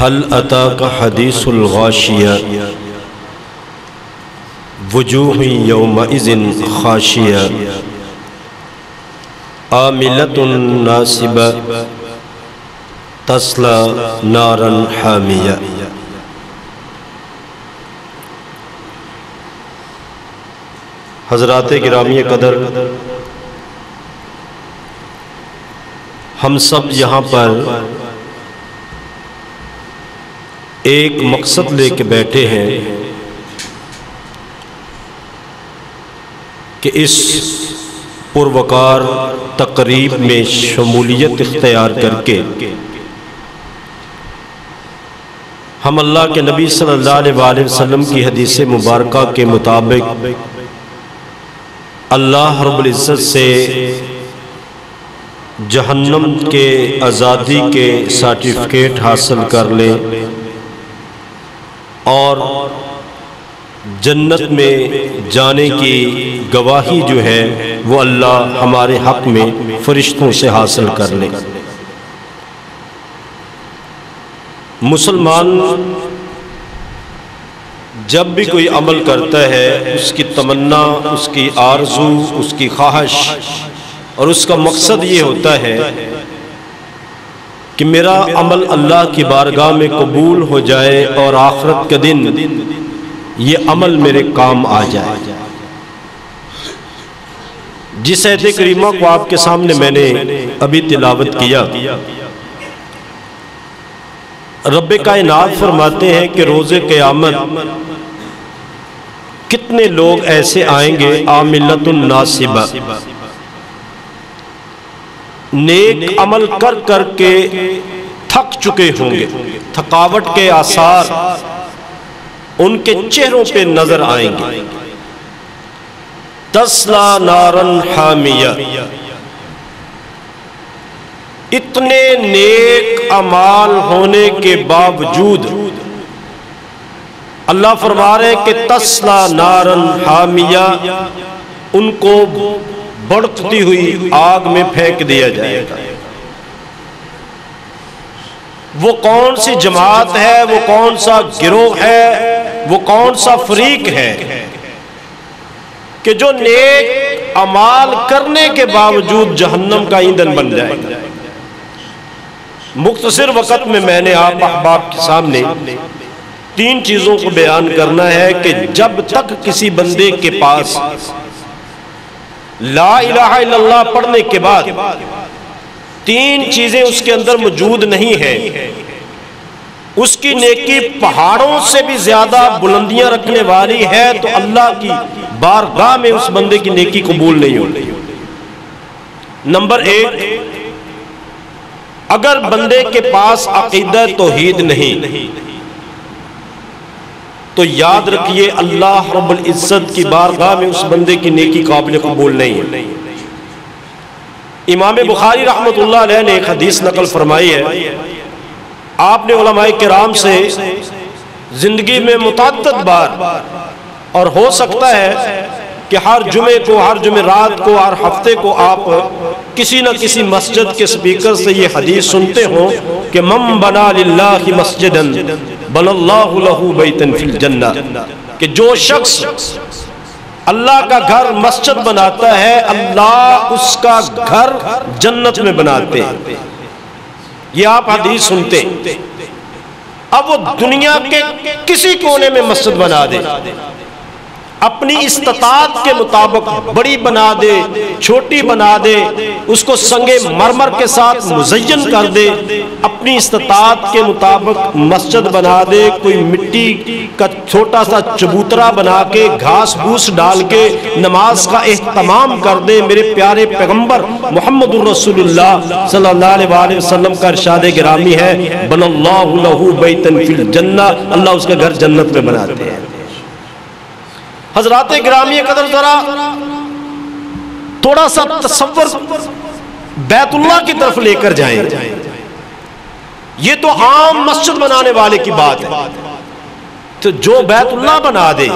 هل أتاك حديث الغاشية وجوه يومئذ خاشية عاملة ناصبة تصلى نارا حامية۔ حضرات گرامی قدر، ہم سب یہاں پر ایک مقصد لے کے بیٹھے ہیں کہ اس پروقار تقریب میں شمولیت اختیار کر کے ہم اللہ کے نبی صلی اللہ علیہ وآلہ وسلم کی حدیث مبارکہ کے مطابق اللہ رب العزت سے جہنم کے آزادی کے سرٹیفکیٹ حاصل کر لیں اور جنت میں جانے کی گواہی جو ہے وہ اللہ ہمارے حق میں فرشتوں سے حاصل کر لے۔ مسلمان جب بھی کوئی عمل کرتا ہے، اس کی تمنا، اس کی آرزو، اس کی خواہش اور اس کا مقصد یہ ہوتا ہے کہ میرا عمل اللہ کی بارگاہ میں قبول ہو جائے اور آخرت کے دن یہ عمل میرے کام آ جائے۔ جس آیت کریمہ کو آپ کے سامنے میں نے ابھی تلاوت کیا، رب کائنات فرماتے ہیں کہ روز قیامت کتنے لوگ ایسے آئیں گے، عاملۃ ناصبہ، نیک عمل کر کر کے تھک چکے ہوں گے، تھکاوٹ کے آثار ان کے چہروں پہ نظر آئیں گے۔ تسلا نارن حامیہ، اتنے نیک اعمال ہونے کے باوجود اللہ فرما رہے کہ تسلا نارن حامیہ، ان کو بڑھتی ہوئی آگ میں پھینک دیا جائے گا۔ وہ کون سی جماعت ہے، وہ کون سا گروہ ہے، وہ کون سا فریق ہے کہ جو نیک اعمال کرنے کے باوجود جہنم کا ایندھن بن جائے گا۔ مختصر وقت میں نے آپ احباب کے سامنے تین چیزوں کو بیان کرنا ہے کہ جب تک کسی بندے کے پاس لا الہ الا اللہ پڑھنے کے بعد تین چیزیں اس کے اندر موجود نہیں ہیں، اس کی نیکی پہاڑوں سے بھی زیادہ بلندیاں رکھنے والی ہے، تو اللہ کی بارگاہ میں اس بندے کی نیکی قبول نہیں ہوتی۔ نمبر ایک، اگر بندے کے پاس عقیدہ توحید نہیں تو یاد رکھیے اللہ رب العزت کی بارگاہ میں اس بندے کی نیکی قابل قبول نہیں ہے۔ امام بخاری رحمۃ اللہ علیہ نے ایک حدیث نقل فرمائی ہے، آپ نے علماء کرام سے زندگی میں متعدد بار، اور ہو سکتا ہے کہ ہر جمعے کو، ہر جمعرات کو، ہر ہفتے کو آپ کسی نہ کسی مسجد کے سپیکر سے یہ حدیث سنتے ہوں کہ من بنا للہ مسجدا بنى اللہ لہ بیتا فی الجنہ، کہ جو شخص اللہ کا گھر مسجد بناتا ہے، اللہ اس کا گھر جنت میں بناتے ہیں۔ یہ آپ حدیث سنتے ہیں۔ اب وہ دنیا کے کسی کونے میں مسجد بنا دے، اپنی استطاعت کے مطابق بڑی بنا دے، چھوٹی بنا دے، اس کو سنگ مرمر کے ساتھ مزین کر دے، اپنی استطاعت کے مطابق مسجد بنا دے، کوئی مٹی کا چھوٹا سا چبوترا بنا کے گھاس بھوس ڈال کے نماز کا اہتمام کر دے، میرے پیارے پیغمبر محمد الرسول اللہ صلی اللہ علیہ وآلہ وسلم کا ارشاد گرامی ہے، بن اللہ لہ بیتا فی الجنہ، اللہ اس کا گھر جنت میں بناتے ہیں۔ حضرات گرامی قدر، ذرا تھوڑا سا تصور بیت اللہ کی طرف لے کر جائیں۔ یہ تو عام مسجد بنانے والے کی بات ہے، تو جو بیت اللہ بنا دے،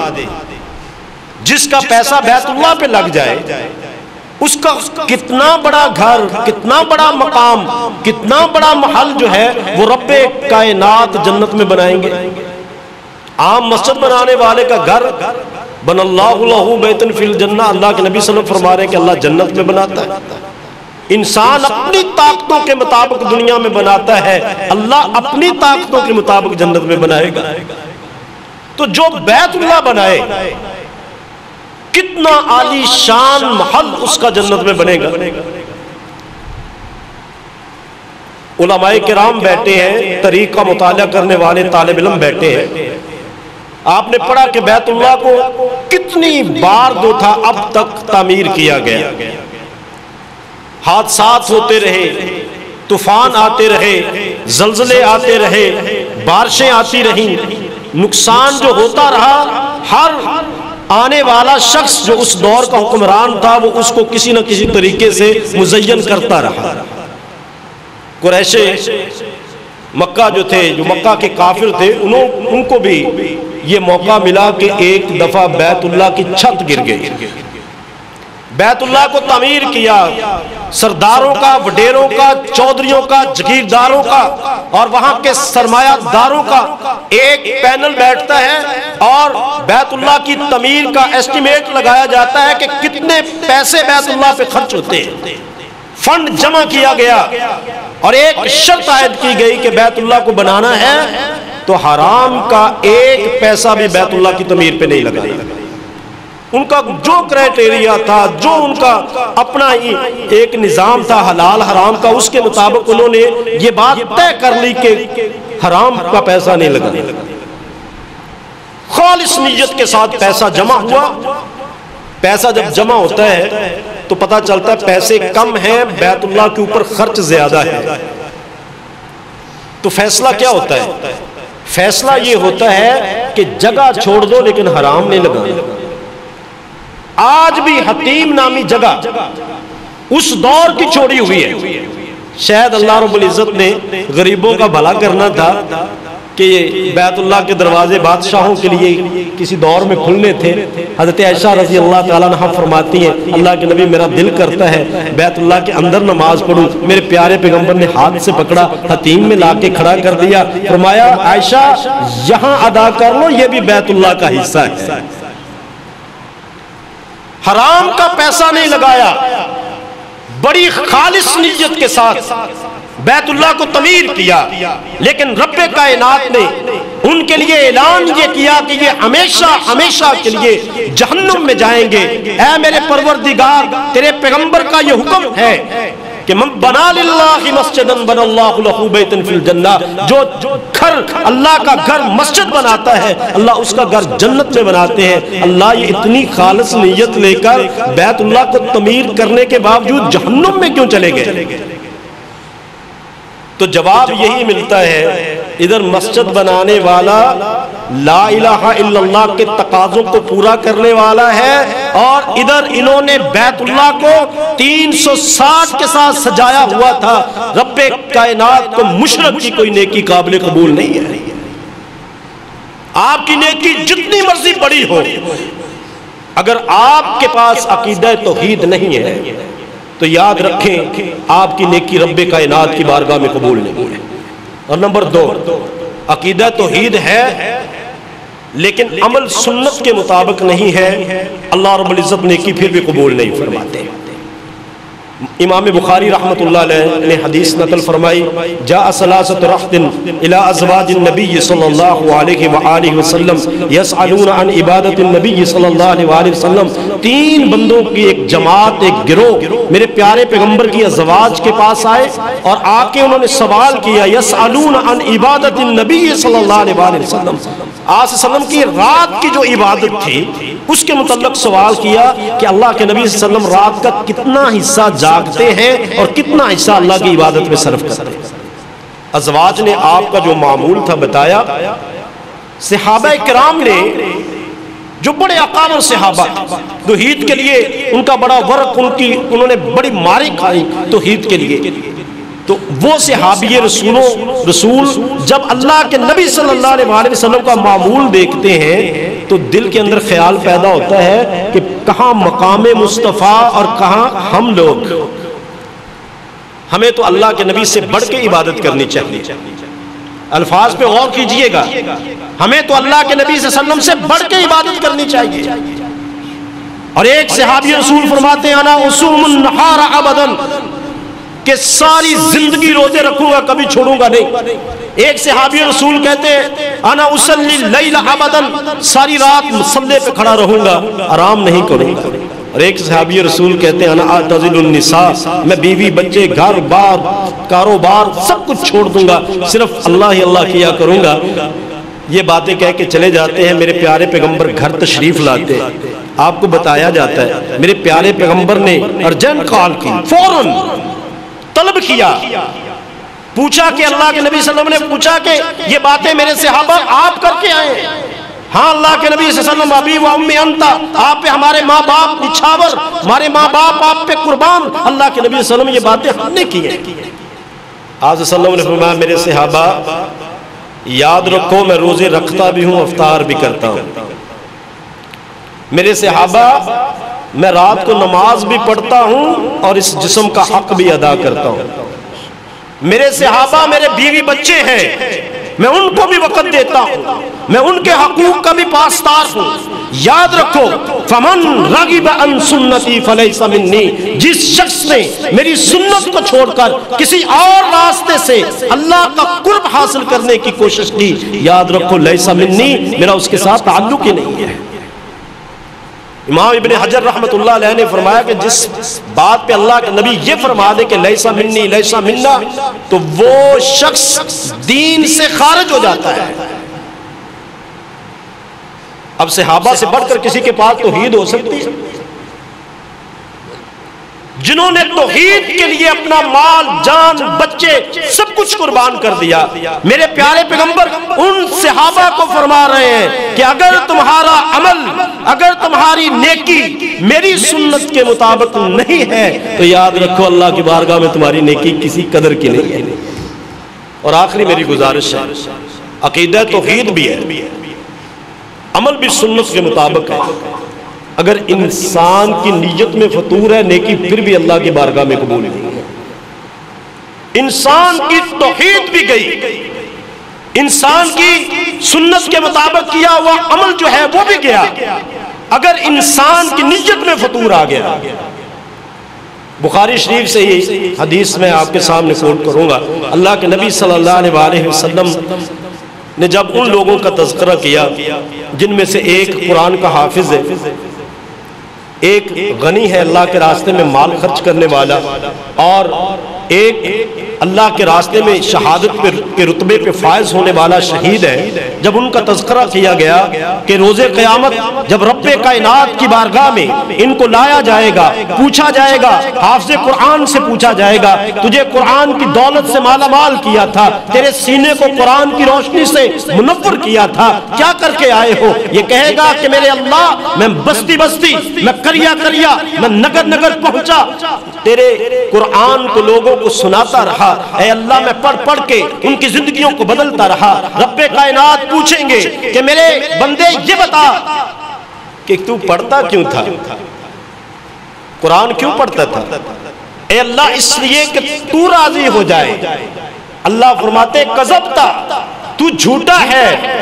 جس کا پیسہ بیت اللہ پہ لگ جائے، اس کا کتنا بڑا گھر، کتنا بڑا مقام، کتنا بڑا محل جو ہے وہ رب کائنات جنت میں بنائیں گے۔ عام مسجد بنانے والے کا گھر بن اللہ لہ بیتن فی الجنہ، اللہ کے نبی صلی اللہ علیہ وسلم فرما رہے ہیں کہ اللہ جنت میں بناتا ہے۔ انسان اپنی طاقتوں کے مطابق دنیا میں بناتا ہے، اللہ اپنی طاقتوں کے مطابق جنت میں بنائے گا۔ تو جو بیت اللہ بنائے، کتنا عالی شان محل اس کا جنت میں بنے گا۔ علماء کرام بیٹھے ہیں، طریق کا مطالعہ کرنے والے طالب علم بیٹھے ہیں، آپ نے پڑھا کہ بیت اللہ کو کتنی بار جو تھا اب تک تعمیر کیا گیا، حادثات ہوتے رہے، طوفان آتے رہے، زلزلے آتے رہے، بارشیں آتی رہیں، نقصان جو ہوتا رہا، ہر آنے والا شخص جو اس دور کا حکمران تھا وہ اس کو کسی نہ کسی طریقے سے مزین کرتا رہا۔ قریش مکہ جو تھے، جو مکہ کے کافر تھے، ان کو بھی یہ موقع ملا کہ ایک دفعہ بیت اللہ کی چھت گر گئی، بیت اللہ کو تعمیر کیا، سرداروں کا، وڈیروں کا، چودھریوں کا، جگیرداروں کا اور وہاں کے سرمایہ داروں کا ایک پینل بیٹھتا ہے اور بیت اللہ کی تعمیر کا ایسٹیمیٹ لگایا جاتا ہے کہ کتنے پیسے بیت اللہ پہ خرچ ہوتے ہیں۔ فنڈ جمع کیا گیا اور ایک شرط عائد کی گئی کہ بیت اللہ کو بنانا ہے تو حرام کا ایک پیسہ بھی بیت اللہ کی تعمیر پہ نہیں لگا۔ ان کا جو کرائٹیریا تھا، جو ان کا اپنا ایک نظام تھا حلال حرام کا، اس کے مطابق انہوں نے یہ بات طے کر لی کہ حرام کا پیسہ نہیں لگا۔ خالص نیت کے ساتھ پیسہ جمع ہوا۔ پیسہ جب جمع ہوتا ہے تو پتہ چلتا ہے پیسے کم ہیں، بیت اللہ کے اوپر خرچ زیادہ ہے۔ تو فیصلہ کیا ہوتا ہے؟ فیصلہ یہ ہوتا ہے کہ جگہ چھوڑ دو لیکن حرام نہیں لگانا۔ آج بھی حتیم نامی جگہ اس دور کی چھوڑی ہوئی ہے۔ شاید اللہ رب العزت نے غریبوں کا بھلا کرنا تھا کہ یہ بیت اللہ کے دروازے بادشاہوں کے لیے کسی دور میں کھلنے تھے۔ حضرت عائشہ رضی اللہ تعالیٰ عنہا فرماتی ہیں اللہ کے نبی میرا دل کرتا ہے بیت اللہ کے اندر نماز پڑھوں۔ میرے پیارے پیغمبر نے ہاتھ سے پکڑا، حتیم میں لا کے کھڑا کر دیا، فرمایا عائشہ یہاں ادا کر لو، یہ بھی بیت اللہ کا حصہ ہے۔ حرام کا پیسہ نہیں لگایا، بڑی خالص نیت کے ساتھ بیت اللہ کو تعمیر کیا، لیکن رب کائنات نے ان کے لیے اعلان یہ کیا کہ یہ ہمیشہ ہمیشہ کے لیے جہنم میں جائیں گے۔ اے میرے پروردگار، تیرے پیغمبر کا یہ حکم ہے کہ من بنا للہ مسجدن بن اللہ لہ بیتن فی الجنہ، جو گھر اللہ کا گھر مسجد بناتا ہے اللہ اس کا گھر جنت میں بناتے ہیں۔ اللہ یہ اتنی خالص نیت لے کر بیت اللہ کو تعمیر کرنے کے باوجود جہنم میں کیوں چلے گئے؟ تو جواب یہی ملتا ہے، ادھر مسجد بنانے والا لا الہ الا اللہ کے تقاضوں کو پورا کرنے والا ہے اور ادھر انہوں نے بیت اللہ کو 360 کے ساتھ سجایا ہوا تھا۔ رب کائنات کو مشرک کی کوئی نیکی قابل قبول نہیں ہے۔ آپ کی نیکی جتنی مرضی بڑی ہو، اگر آپ کے پاس عقیدہ توحید نہیں ہے تو یاد رکھیں آپ کی نیکی رب کائنات کی بارگاہ میں قبول نہیں ہے۔ اور نمبر 2، عقیدہ توحید ہے لیکن عمل سنت کے مطابق نہیں ہے، اللہ رب العزت نیکی پھر بھی قبول نہیں فرماتے۔ امام بخاری رحمت اللہ علیہ نے حدیث نقل فرمائی، جاء ثلاثۃ رہط الی ازواج النبی صلی اللہ علیہ وآلہ وسلم یسألون عن عبادت النبی صلی اللہ علیہ وآلہ وسلم، 3 بندوں کی ایک جماعت، ایک گروہ میرے پیارے پیغمبر کی ازواج کے پاس آئے اور آ کے انہوں نے سوال کیا، یسألون عن عبادت النبی صلی اللہ علیہ وآلہ وسلم، آج وسلم کی رات کی جو عبادت تھی اس کے متعلق سوال کیا کہ اللہ کے نبی صلی اللہ علیہ وسلم رات کا کتنا حصہ جاگتے ہیں اور کتنا حصہ اللہ کی عبادت میں صرف کرتے ہیں۔ ازواج نے آپ کا جو معمول تھا بتایا۔ صحابہ کرام نے جو بڑے اقامر صحابہ توحید کے لیے ان کا بڑا ورق، انہوں نے بڑی ماری کھائی توحید کے لیے، تو وہ صحابی رسول جب اللہ کے نبی صلی اللہ علیہ وسلم کا معمول دیکھتے ہیں تو دل کے اندر خیال پیدا ہوتا ہے کہ کہاں مقام مصطفیٰ اور کہاں ہم لوگ. ہمیں تو اللہ کے نبی سے بڑھ کے عبادت کرنی چاہیے. الفاظ پہ غور کیجئے گا. ہمیں تو اللہ کے نبی صلی اللہ علیہ وسلم سے بڑھ کے عبادت کرنی چاہیے. اور ایک صحابی رسول فرماتے ہیں انا اصوم النہار ابدا، کہ ساری زندگی روزے رکھوں گا، کبھی چھوڑوں گا نہیں. ایک صحابی رسول کہتے ہیں انا اصلی اللیل ابدا، ساری رات مصلے پہ کھڑا رہوں گا، آرام نہیں کروں گا. اور ایک صحابی رسول کہتے ہیں انا اعتزل النساء، میں بیوی بچے گھر بار کاروبار سب کچھ چھوڑ دوں گا، صرف اللہ ہی اللہ کیا کروں گا. یہ باتیں کہہ کے چلے جاتے ہیں. میرے پیارے پیغمبر گھر تشریف لاتے ہیں. آپ کو بتایا جاتا ہے میرے پیارے پیغمبر نے ارجنٹ کال کی، فوراً طلب کیا، پوچھا کہ اللہ کے نبی صلی اللہ علیہ وسلم نے پوچھا کہ یہ باتیں میرے صحابہ آپ کر کے آئے. ہاں اللہ کے نبی صلی اللہ علیہ وسلم ابی و امی انتا، آپ پہ ہمارے ماں باپ نچھاور، ہمارے ماں باپ آپ پہ قربان. اللہ کے نبی صلی اللہ علیہ وسلم یہ باتیں ہم نے کی ہیں. آپ صلی اللہ علیہ وسلم نے فرمایا میرے صحابہ یاد رکھو میں روزے رکھتا بھی ہوں، افطار بھی کرتا ہوں. میرے صحابہ میں رات کو نماز بھی پڑھتا ہوں اور اس جسم کا حق بھی ادا کرتا ہوں. میرے صحابہ میرے بیوی بچے ہیں، میں ان کو بھی وقت دیتا ہوں، میں ان کے حقوق کا بھی پاسدار ہوں. یاد رکھو فمن رغب عن سنتی فلیس منی، جس شخص نے میری سنت کو چھوڑ کر کسی اور راستے سے اللہ کا قرب حاصل کرنے کی کوشش کی، یاد رکھو لیس منی، میرا اس کے ساتھ تعلق ہی نہیں ہے. امام ابن حجر رحمت اللہ علیہ نے فرمایا کہ جس بات پہ اللہ کے نبی یہ فرما دے کہ لیسا منی لیسا منا، تو وہ شخص دین سے خارج ہو جاتا ہے. اب صحابہ سے بڑھ کر کسی کے پاس توحید ہو سکتی ہے؟ جنہوں نے توحید کے لیے اپنا مال جان بچے سب کچھ قربان کر دیا. میرے پیارے پیغمبر ان صحابہ کو فرما رہے ہیں کہ اگر تمہارا عمل، اگر تمہاری نیکی میری سنت کے مطابق نہیں ہے تو یاد رکھو اللہ کی بارگاہ میں تمہاری نیکی کسی قدر کی نہیں ہے. اور آخری میری گزارش ہے، عقیدہ توحید بھی ہے، عمل بھی سنت کے مطابق ہے. اگر انسان کی نیت میں فطور ہے نیکی پھر بھی اللہ کی بارگاہ میں قبول نہیں ہے. انسان کی توحید بھی گئی، انسان کی سنت کے مطابق کیا ہوا عمل جو ہے وہ بھی گیا، اگر انسان کی نیت میں فطور آ گیا. بخاری شریف سے یہ حدیث میں آپ کے سامنے کوٹ کروں گا. اللہ کے نبی صلی اللہ علیہ وسلم نے جب ان لوگوں کا تذکرہ کیا جن میں سے ایک قرآن کا حافظ ہے، ایک غنی ہے اللہ کے راستے میں مال خرچ کرنے والا، اور ایک اللہ کے راستے میں شہادت کے رتبے پہ فائز ہونے والا شہید ہے. جب ان کا تذکرہ کیا گیا کہ روز قیامت جب رب کائنات کی بارگاہ میں ان کو لایا جائے گا، پوچھا جائے گا، حافظ قرآن سے پوچھا جائے گا تجھے قرآن کی دولت سے مالا مال کیا تھا، تیرے سینے کو قرآن کی روشنی سے منور کیا تھا، کیا کر کے آئے ہو؟ یہ کہے گا کہ میرے اللہ میں بستی بستی، میں کریا کریا، میں نگر نگر پہنچا، تیرے قرآن کو لوگوں کو سناتا رہا. اے اللہ میں پڑھ پڑھ کے ان کی زندگیوں کو بدلتا رہا. رب کائنات پوچھیں گے کہ میرے بندے یہ بتا کہ تو پڑھتا کیوں تھا، قرآن کیوں پڑھتا تھا؟ اے اللہ اس لیے کہ تو راضی ہو جائے. اللہ فرماتے کذبتا، تو جھوٹا ہے،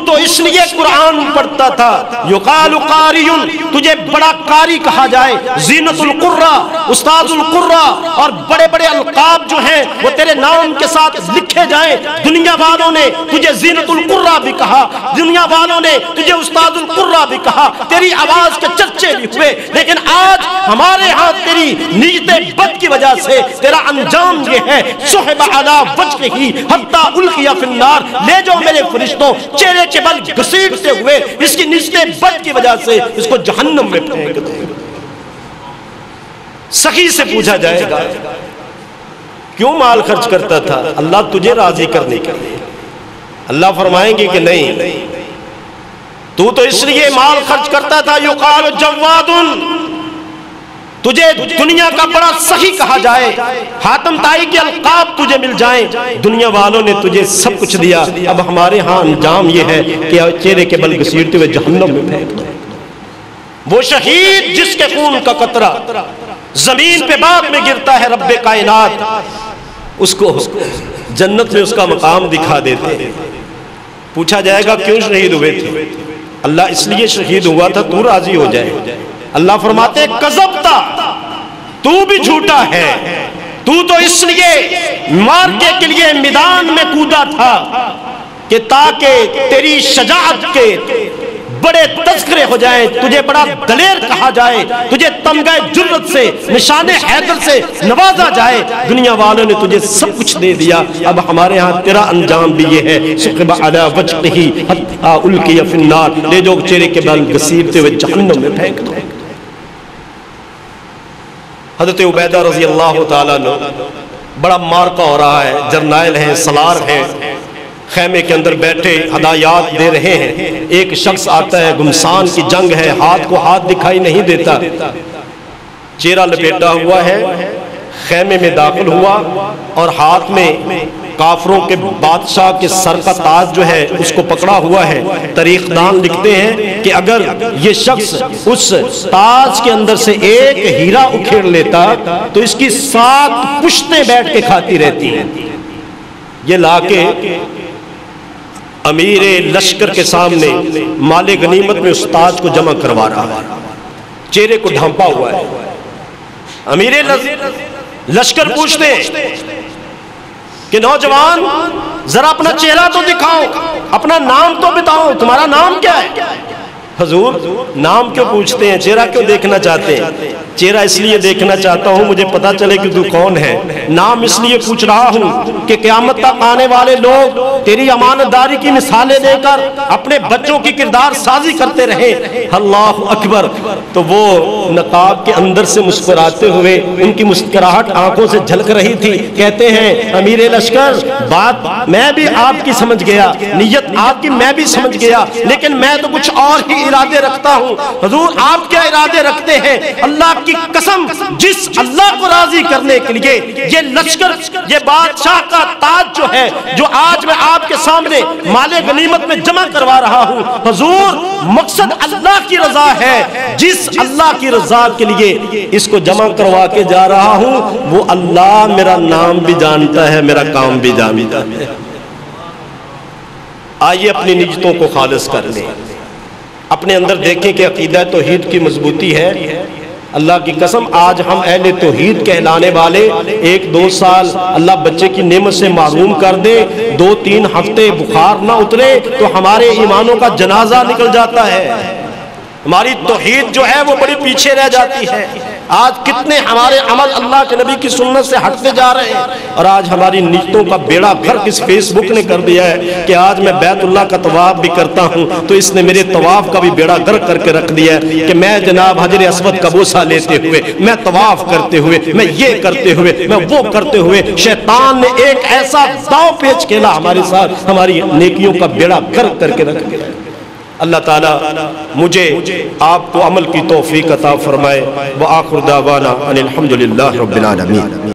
تو اس لیے قرآن پڑھتا تھا. یقال قاری، تجھے بڑا قاری کہا جائے، زینت القرہ، استاد القرہ، اور بڑے بڑے القاب جو ہیں وہ تیرے نام کے ساتھ لکھے جائیں. دنیا والوں نے تجھے زینت القرہ بھی کہا، دنیا والوں نے تجھے استاد القرہ بھی کہا، تیری آواز کے چرچے بھی ہوئے، لیکن آج ہمارے ہاں تیری نیت بد کی وجہ سے تیرا انجام یہ ہے، صحب علی وجہہ حتی القی فی النار، لے جاؤ میرے فرشتوں چہرے کے بل گھسیٹتے ہوئے اس کی نیت بد کی وجہ سے اس کو جہنم میں پھینک دو. سخی سے پوچھا جائے گا کیوں مال خرچ کرتا تھا؟ اللہ تجھے راضی کرنے کے لیے. اللہ فرمائیں گے کہ نہیں، تو اس لیے مال خرچ کرتا تھا. یقال جواد، تجھے دنیا کا بڑا سخی کہا جائے، حاتم طائی کے القاب تجھے مل جائیں، دنیا والوں نے تجھے سب کچھ دیا، اب ہمارے ہاں انجام یہ ہے کہ چہرے کے بل گھسیٹتے ہوئے جہنم میں پھینک دو۔ وہ شہید جس کے خون کا قطرہ زمین پہ بعد میں گرتا ہے رب کائنات، اس کو جنت میں اس کا مقام دکھا دیتے ہیں۔ پوچھا جائے گا کیوں شہید ہوئے تھے؟ اللہ اس لیے شہید ہوا تھا تو راضی ہو جائے۔ اللہ فرماتے ہیں کذبتا، تو بھی جھوٹا ہے، تو اس لیے مارکے کے لیے میدان میں کودا تھا کہ تاکہ تیری شجاعت کے بڑے تذکرے ہو جائیں، تجھے بڑا دلیر کہا جائے، تجھے تمغہ جرت سے نشان حیدر سے نوازا جائے۔ دنیا والوں نے تجھے سب کچھ دے دیا، اب ہمارے ہاں تیرا انجام بھی یہ ہے، سقب علی وجہہ حتی القی فی النار، لے جو چہرے کے بل گھسیٹتے ہوئے جہنم میں پھینک دو۔ حضرت عبیدہ رضی اللہ تعالیٰ عنہ، بڑا مارکہ ہو رہا ہے، جرنائل ہیں، سلار ہیں، خیمے کے اندر بیٹھے ہدایات دے رہے ہیں، ایک شخص آتا ہے، گمسان کی جنگ ہے، ہاتھ کو ہاتھ دکھائی نہیں دیتا، چہرہ لپیٹا ہوا ہے، خیمے میں داخل ہوا اور ہاتھ میں کافروں کے بادشاہ کے سر کا تاج جو ہے اس کو پکڑا ہوا ہے۔ تاریخ دان لکھتے ہیں کہ اگر یہ شخص اس تاج کے اندر سے ایک ہیرا اکھیڑ لیتا تو اس کی 7 پشتیں بیٹھ کے کھاتی رہتی ہیں۔ یہ لا کے امیر لشکر کے سامنے مال غنیمت میں اس تاج کو جمع کروا رہا ہے، چہرے کو ڈھانپا ہوا ہے۔ امیر لشکر پوچھتے ہیں کہ نوجوان ذرا اپنا چہرہ تو دکھاؤ، اپنا نام تو بتاؤ، تمہارا نام کیا ہے؟ حضور نام کیوں پوچھتے ہیں، چہرہ کیوں دیکھنا چاہتے ہیں؟ چہرہ اس لیے دیکھنا چاہتا ہوں مجھے پتا چلے کہ تو کون ہے۔ نام اس لیے پوچھ رہا ہوں کہ قیامت تک آنے والے لوگ تیری امانت داری کی مثالیں دے کر اپنے بچوں کی کردار سازی کرتے رہے۔ اللہ اکبر۔ تو وہ نقاب کے اندر سے مسکراتے ہوئے، ان کی مسکراہٹ آنکھوں سے جھلک رہی تھی، کہتے ہیں امیر لشکر بات میں بھی آپ کی سمجھ گیا، نیت آپ کی میں بھی سمجھ گیا، لیکن میں تو کچھ اور ہی ارادے رکھتا ہوں۔ حضور آپ کیا ارادے رکھتے ہیں؟ اللہ کی قسم جس اللہ کو راضی کرنے کے لیے یہ لشکر، یہ بادشاہ کا تاج جو ہے، جو آج میں آپ کے سامنے مال غنیمت میں جمع کروا رہا ہوں، حضور مقصد اللہ کی رضا ہے۔ جس اللہ کی رضا کے لیے اس کو جمع کروا کے جا رہا ہوں وہ اللہ میرا نام بھی جانتا ہے، میرا کام بھی جانتا ہے۔ آئیے اپنی نیتوں کو خالص کر لیں، اپنے اندر دیکھیں کہ عقیدہ توحید کی مضبوطی ہے۔ اللہ کی قسم آج ہم اہل توحید کہلانے والے 1-2 سال اللہ بچے کی نعمت سے معروم کر دے، 2-3 ہفتے بخار نہ اترے تو ہمارے ایمانوں کا جنازہ نکل جاتا ہے، ہماری توحید جو ہے وہ بڑی پیچھے رہ جاتی ہے۔ آج کتنے ہمارے عمل اللہ کے نبی کی سنت سے ہٹتے جا رہے ہیں، اور آج ہماری نیتوں کا بیڑا غرق اس فیس بک نے کر دیا ہے کہ آج میں بیت اللہ کا طواف بھی کرتا ہوں تو اس نے میرے طواف کا بھی بیڑا غرق کر کے رکھ دیا ہے کہ میں جناب حجر اسود کا بوسہ لیتے ہوئے، میں طواف کرتے ہوئے، میں یہ کرتے ہوئے، میں وہ کرتے ہوئے، شیطان نے ایک ایسا داؤ پیچ کھیلا ہمارے ساتھ، ہماری نیکیوں کا بیڑا غرق کر کے رکھ دیا۔ اللہ تعالیٰ مجھے آپ کو عمل کی توفیق عطا فرمائے۔ وآخر دعوانا ان الحمدللہ رب العالمین۔